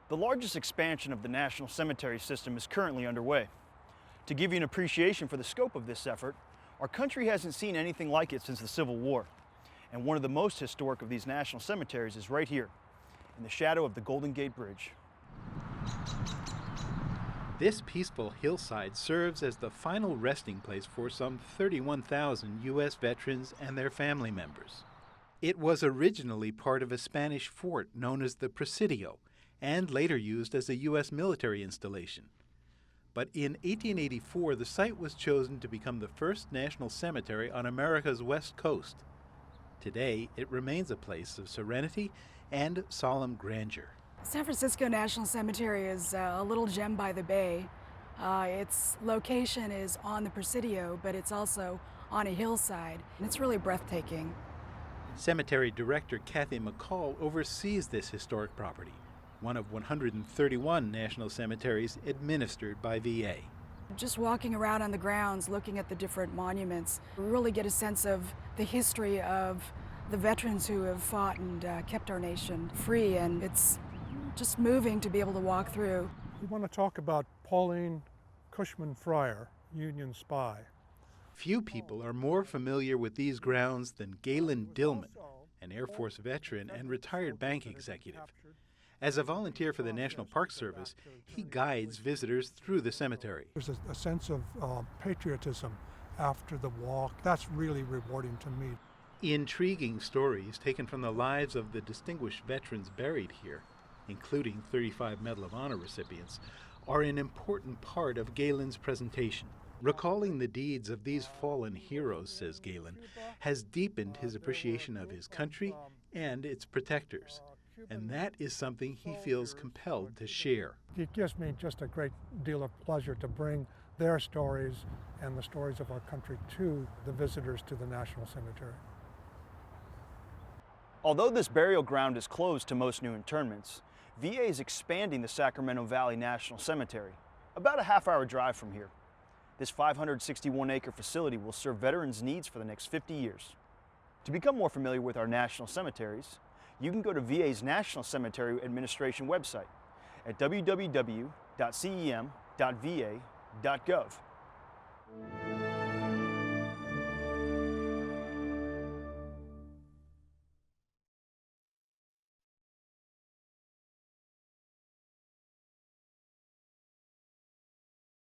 The largest expansion of the national cemetery system is currently underway. To give you an appreciation for the scope of this effort, our country hasn't seen anything like it since the Civil War. And one of the most historic of these national cemeteries is right here, in the shadow of the Golden Gate Bridge. This peaceful hillside serves as the final resting place for some 31,000 U.S. veterans and their family members. It was originally part of a Spanish fort known as the Presidio, and later used as a U.S. military installation. But in 1884, the site was chosen to become the first national cemetery on America's west coast. Today, it remains a place of serenity and solemn grandeur. San Francisco National Cemetery is a little gem by the bay. Its location is on the Presidio, but it's also on a hillside, and it's really breathtaking. Cemetery Director Kathy McCall oversees this historic property, one of 131 national cemeteries administered by VA. Just walking around on the grounds, looking at the different monuments, we really get a sense of the history of the veterans who have fought and kept our nation free, and it's just moving to be able to walk through. We want to talk about Pauline Cushman Fryer, Union spy. Few people are more familiar with these grounds than Galen Dillman, an Air Force veteran and retired bank executive. As a volunteer for the National Park Service, he guides visitors through the cemetery. There's a sense of patriotism after the walk. That's really rewarding to me. Intriguing stories taken from the lives of the distinguished veterans buried here, including 35 Medal of Honor recipients, are an important part of Galen's presentation. Recalling the deeds of these fallen heroes, says Galen, has deepened his appreciation of his country and its protectors. And that is something he feels compelled to share. It gives me just a great deal of pleasure to bring their stories and the stories of our country to the visitors to the National Cemetery. Although this burial ground is closed to most new internments, VA is expanding the Sacramento Valley National Cemetery, about a half-hour drive from here. This 561-acre facility will serve veterans' needs for the next 50 years. To become more familiar with our national cemeteries, you can go to VA's National Cemetery Administration website at www.cem.va.gov.